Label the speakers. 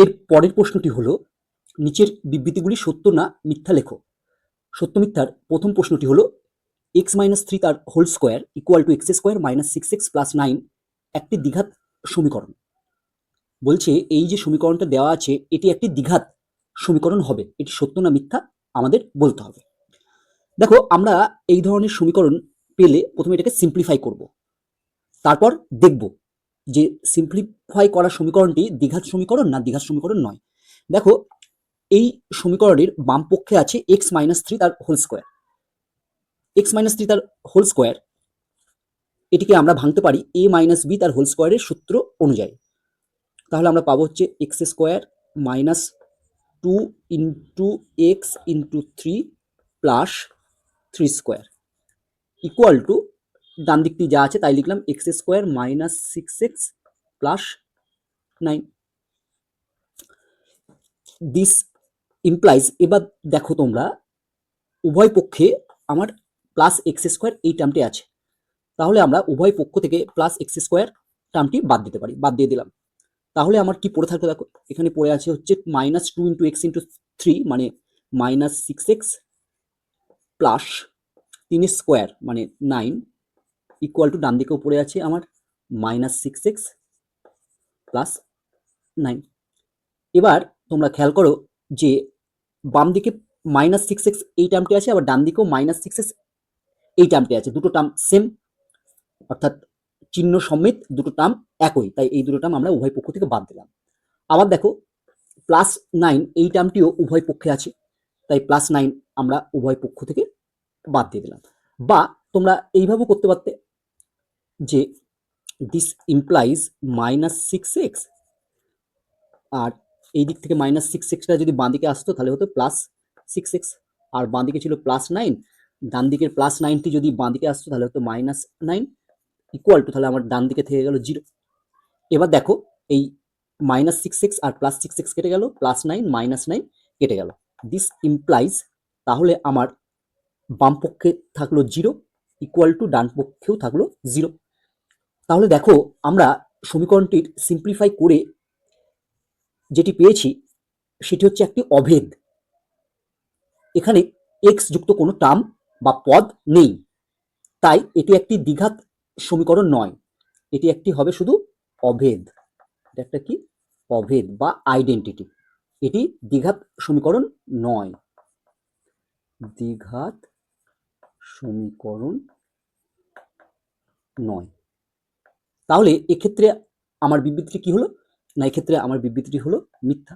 Speaker 1: এর পরের প্রশ্নটি হলো, নিচের বিবৃতিগুলি সত্য না মিথ্যা লেখো। সত্য মিথ্যার প্রথম প্রশ্নটি হলো, এক্স মাইনাস থ্রি তার whole square equal to x square minus six x plus nine একটি দ্বিঘাত সমীকরণ। বলছে এই যে সমীকরণটা দেওয়া আছে এটি একটি দ্বিঘাত সমীকরণ হবে, এটি সত্য না মিথ্যা আমাদের বলতে হবে। দেখো, আমরা এই ধরনের সমীকরণ পেলে প্রথমে এটাকে সিম্পলিফাই করব, তারপর দেখব যে সিম্পলিফাই করা সমীকরণটি দ্বিঘাত সমীকরণ না দ্বিঘাত সমীকরণ নয়। দেখো, এই সমীকরণের বাম পক্ষে আছে এক্স মাইনাস থ্রি তার whole square. X minus three তার হোল স্কোয়ার, এটিকে আমরা ভাঙতে পারি এ মাইনাস বি তার হোল স্কোয়ারের সূত্র অনুযায়ী। তাহলে আমরা পাবো হচ্ছে x square minus two into x into three plus three square equal to, ডান দিকটি যা আছে তাই লিখলাম, x square minus six x plus nine. This implies, এবার দেখো তোমরা উভয় পক্ষে আমার প্লাস এক্স স্কোয়ার এই টার্মটি আছে, তাহলে আমরা উভয় পক্ষ থেকে প্লাস এক্স স্কোয়ার টার্মটি বাদ দিতে পারি, বাদ দিয়ে দিলাম। তাহলে আমার কি পড়ে থাকবে, দেখো এখানে পড়ে আছে হচ্ছে minus two into x into three মানে মাইনাস সিক্স এক্স প্লাস তিন স্কোয়ার মানে নাইন ইকুয়াল টু, ডান দিকেও পড়ে আছে আমার minus six x plus nine. এবার তোমরা খেয়াল করো যে বাম দিকে মাইনাস সিক্স এক্স এই টার্মটি আছে, আবার ডান দিকেও মাইনাস সিক্স এক্স এই টার্মটি আছে, দুটো টার্ম সেম, অর্থাৎ চিহ্ন সমেত দুটো টার্ম একই, তাই এই দুটো টার্ম আমরা উভয় পক্ষ থেকে বাদ দিলাম। আবার দেখো প্লাস নাইন এই টার্মটিও উভয় পক্ষে আছে, তাই প্লাস নাইন আমরা উভয় পক্ষ থেকে বাদ দিয়ে দিলাম। বা তোমরা এইভাবেও করতে পারতে যে this implies minus six x, আর এই দিক থেকে মাইনাস সিক্স এক্সটা যদি বাঁ দিকে আসতো তাহলে হতো প্লাস সিক্স এক্স, আর বাঁ দিকে ছিল প্লাস নাইন, ডান দিকের প্লাস নাইনটি যদি বাঁ দিকে আসতো তাহলে হতো মাইনাস নাইন ইকুয়াল টু, তাহলে আমার ডান দিকে থেকে গেল জিরো। এবার দেখো এই মাইনাস সিক্স এক্স আর প্লাস সিক্স এক্স কেটে গেল, প্লাস নাইন মাইনাস নাইন কেটে গেল। দিস ইমপ্লাইজ, তাহলে আমার বাম পক্ষে থাকলো জিরো ইকুয়াল টু ডান পক্ষেও থাকলো জিরো। তাহলে দেখো আমরা সমীকরণটির সিম্পলিফাই করে যেটি পেয়েছি সেটি হচ্ছে একটি অভেদ। এখানে এক্স যুক্ত কোনো টার্ম বা পদ নেই, তাই এটি একটি দ্বিঘাত সমীকরণ নয়, এটি একটি হবে শুধু অভেদ। এটা একটা কি অভেদ বা আইডেন্টিটি, এটি দ্বিঘাত সমীকরণ নয়, দ্বিঘাত সমীকরণ নয়। তাহলে এক্ষেত্রে আমার বিবৃতিটি কি হলো না, এক্ষেত্রে আমার বিবৃতিটি হলো মিথ্যা।